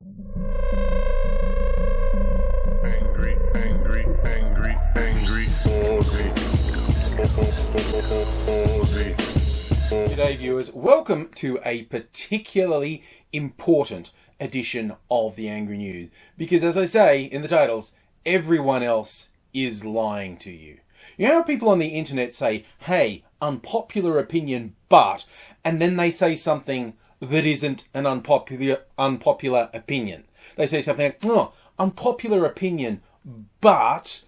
Angry Aussie. G'day viewers, welcome to a particularly important edition of the Angry News. Because as I say in the titles, everyone else is lying to you. You know how people on the internet say, hey, unpopular opinion, but, and then they say something that isn't an unpopular opinion. They say something like, oh, unpopular opinion, but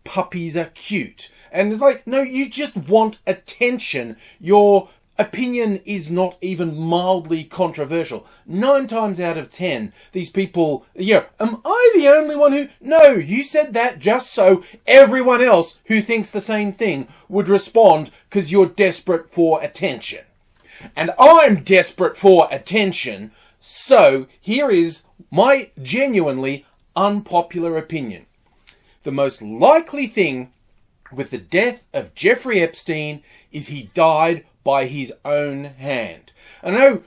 puppies are cute. And it's like, no, you just want attention. Your opinion is not even mildly controversial. 9 times out of 10, these people, am I the only one who... No, you said that just so everyone else who thinks the same thing would respond because you're desperate for attention. And I'm desperate for attention, so here is my genuinely unpopular opinion. The most likely thing with the death of Jeffrey Epstein is he died by his own hand. I know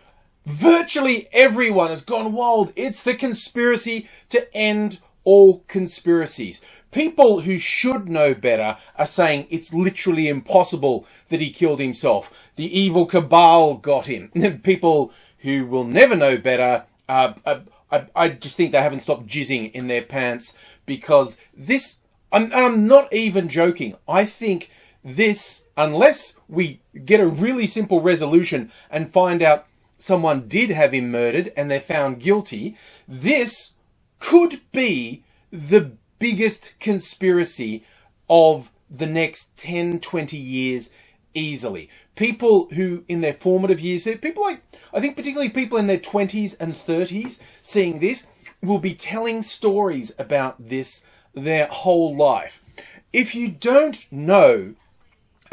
virtually everyone has gone wild. It's the conspiracy to end all conspiracies. People who should know better are saying it's literally impossible that he killed himself. The evil cabal got him. People who will never know better, I just think they haven't stopped jizzing in their pants because this, I'm not even joking. I think this, unless we get a really simple resolution and find out someone did have him murdered and they're found guilty, this could be the biggest conspiracy of the next 10, 20 years easily. People who in their formative years, people like, I think particularly people in their 20s and 30s seeing this will be telling stories about this their whole life. If you don't know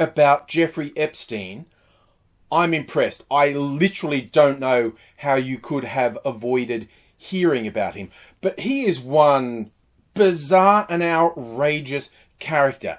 about Jeffrey Epstein, I'm impressed. I literally don't know how you could have avoided hearing about him. But he is one bizarre and outrageous character.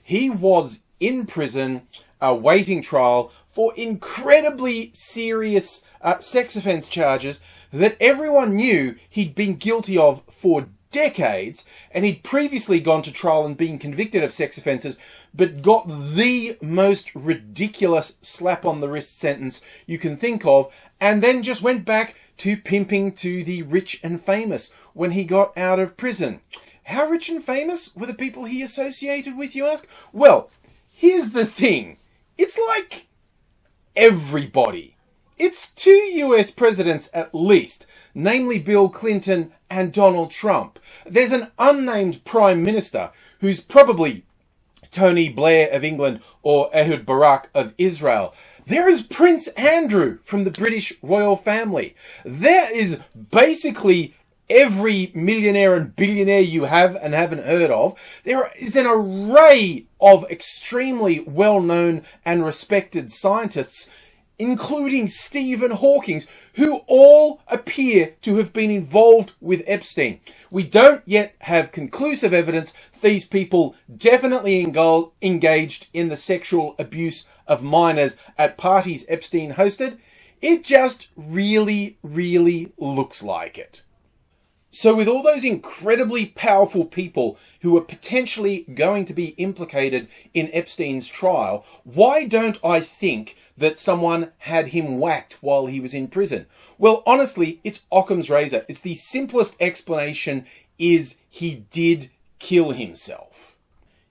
He was in prison awaiting trial for incredibly serious sex offence charges that everyone knew he'd been guilty of for decades, and he'd previously gone to trial and been convicted of sex offences, but got the most ridiculous slap on the wrist sentence you can think of, and then just went back to pimping to the rich and famous when he got out of prison. How rich and famous were the people he associated with, you ask? Well, here's the thing. It's like everybody. It's 2 US presidents at least, namely Bill Clinton and Donald Trump. There's an unnamed prime minister who's probably Tony Blair of England or Ehud Barak of Israel. There is Prince Andrew from the British royal family. There is basically every millionaire and billionaire you have and haven't heard of. There is an array of extremely well-known and respected scientists, including Stephen Hawking, who all appear to have been involved with Epstein. We don't yet have conclusive evidence these people definitely engaged in the sexual abuse of minors at parties Epstein hosted. It just really, really looks like it. So with all those incredibly powerful people who are potentially going to be implicated in Epstein's trial, why don't I think that someone had him whacked while he was in prison? Well, honestly, it's Occam's razor. It's the simplest explanation is he did kill himself.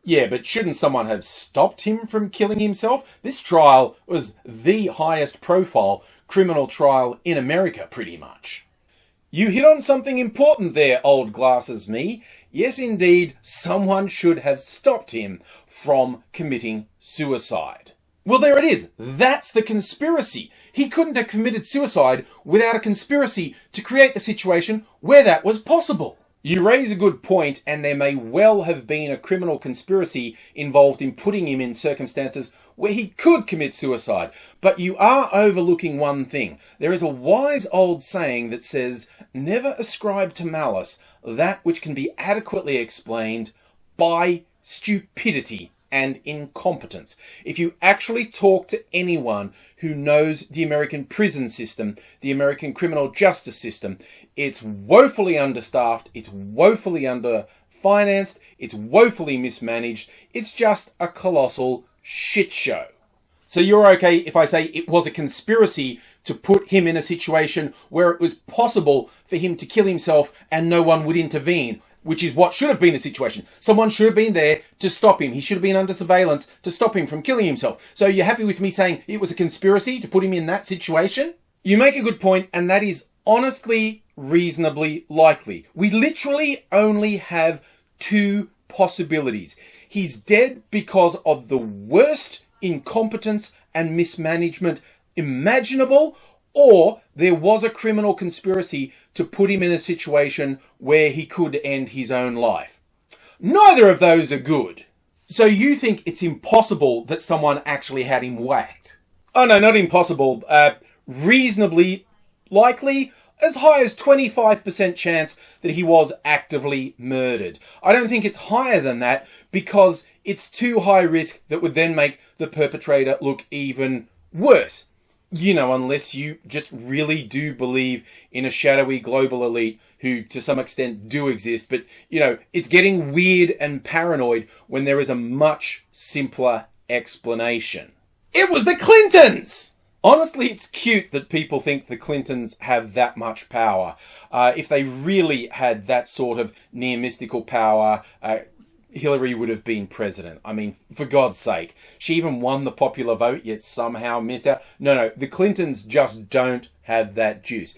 Yeah, but shouldn't someone have stopped him from killing himself? This trial was the highest profile criminal trial in America, pretty much. You hit on something important there, old glasses me. Yes, indeed, someone should have stopped him from committing suicide. Well, there it is. That's the conspiracy. He couldn't have committed suicide without a conspiracy to create the situation where that was possible. You raise a good point, and there may well have been a criminal conspiracy involved in putting him in circumstances where he could commit suicide. But you are overlooking one thing. There is a wise old saying that says, never ascribe to malice that which can be adequately explained by stupidity and incompetence. If you actually talk to anyone who knows the American prison system, the American criminal justice system, it's woefully understaffed, it's woefully underfinanced, it's woefully mismanaged, it's just a colossal shit show. So you're okay if I say it was a conspiracy to put him in a situation where it was possible for him to kill himself and no one would intervene, which is what should have been the situation. Someone should have been there to stop him. He should have been under surveillance to stop him from killing himself. So you're happy with me saying it was a conspiracy to put him in that situation? You make a good point, and that is honestly reasonably likely. We literally only have two possibilities. He's dead because of the worst incompetence and mismanagement imaginable, or there was a criminal conspiracy to put him in a situation where he could end his own life. Neither of those are good. So you think it's impossible that someone actually had him whacked? Oh no, not impossible. Reasonably likely, as high as 25% chance that he was actively murdered. I don't think it's higher than that because it's too high risk that would then make the perpetrator look even worse. You know, unless you just really do believe in a shadowy global elite who to some extent do exist. But, you know, it's getting weird and paranoid when there is a much simpler explanation. It was the Clintons! Honestly, it's cute that people think the Clintons have that much power. If they really had that sort of near mystical power, Hillary would have been president. I mean, for God's sake. She even won the popular vote, yet somehow missed out. No, the Clintons just don't have that juice.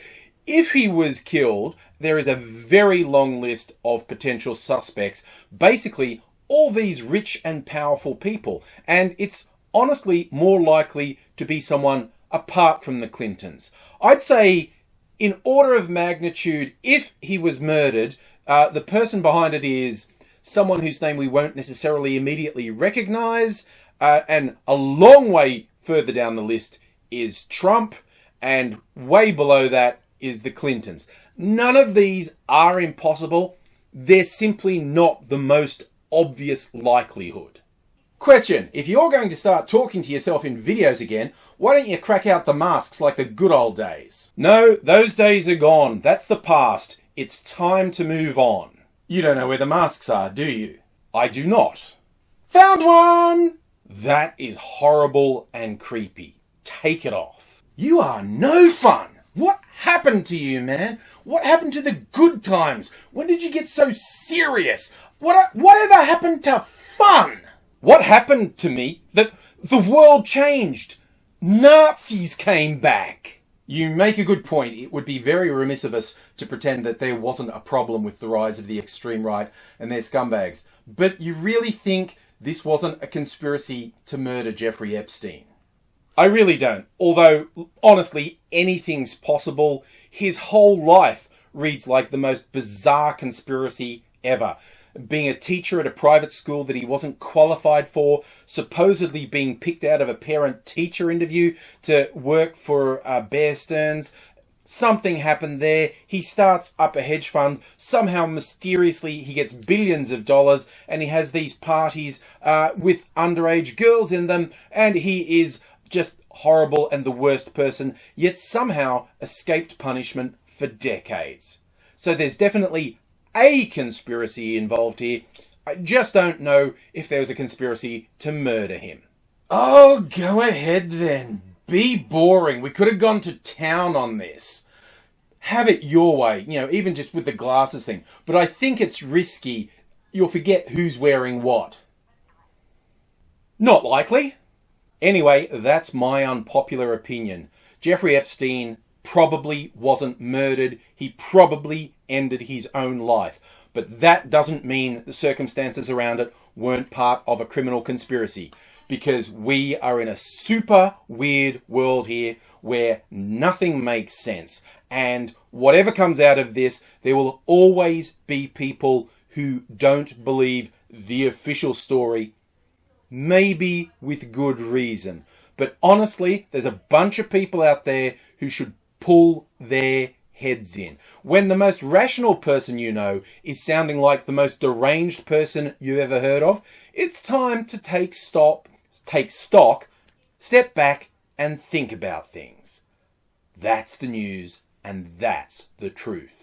If he was killed, there is a very long list of potential suspects. Basically, all these rich and powerful people. And it's honestly more likely to be someone apart from the Clintons. I'd say, in order of magnitude, if he was murdered, the person behind it is someone whose name we won't necessarily immediately recognize, and a long way further down the list is Trump, and way below that is the Clintons. None of these are impossible. They're simply not the most obvious likelihood. Question: if you're going to start talking to yourself in videos again, why don't you crack out the masks like the good old days? No, those days are gone. That's the past. It's time to move on. You don't know where the masks are, do you? I do not. Found one! That is horrible and creepy. Take it off. You are no fun. What happened to you, man? What happened to the good times? When did you get so serious? Whatever happened to fun? What happened to me that the world changed? Nazis came back. You make a good point. It would be very remiss of us to pretend that there wasn't a problem with the rise of the extreme right and their scumbags. But you really think this wasn't a conspiracy to murder Jeffrey Epstein? I really don't. Although, honestly, anything's possible. His whole life reads like the most bizarre conspiracy ever. Being a teacher at a private school that he wasn't qualified for, supposedly being picked out of a parent-teacher interview to work for Bear Stearns. Something happened there. He starts up a hedge fund. Somehow, mysteriously, he gets billions of dollars, and he has these parties with underage girls in them, and he is just horrible and the worst person, yet somehow escaped punishment for decades. So there's definitely a conspiracy involved here. I just don't know if there was a conspiracy to murder him. Oh, go ahead then. Be boring. We could have gone to town on this. Have it your way, you know, even just with the glasses thing. But I think it's risky. You'll forget who's wearing what. Not likely. Anyway, that's my unpopular opinion. Jeffrey Epstein probably wasn't murdered. He probably ended his own life. But that doesn't mean the circumstances around it weren't part of a criminal conspiracy. Because we are in a super weird world here where nothing makes sense. And whatever comes out of this, there will always be people who don't believe the official story. Maybe with good reason. But honestly, there's a bunch of people out there who should pull their heads in. When the most rational person you know is sounding like the most deranged person you've ever heard of, it's time to take stock, step back and think about things. That's the news and that's the truth.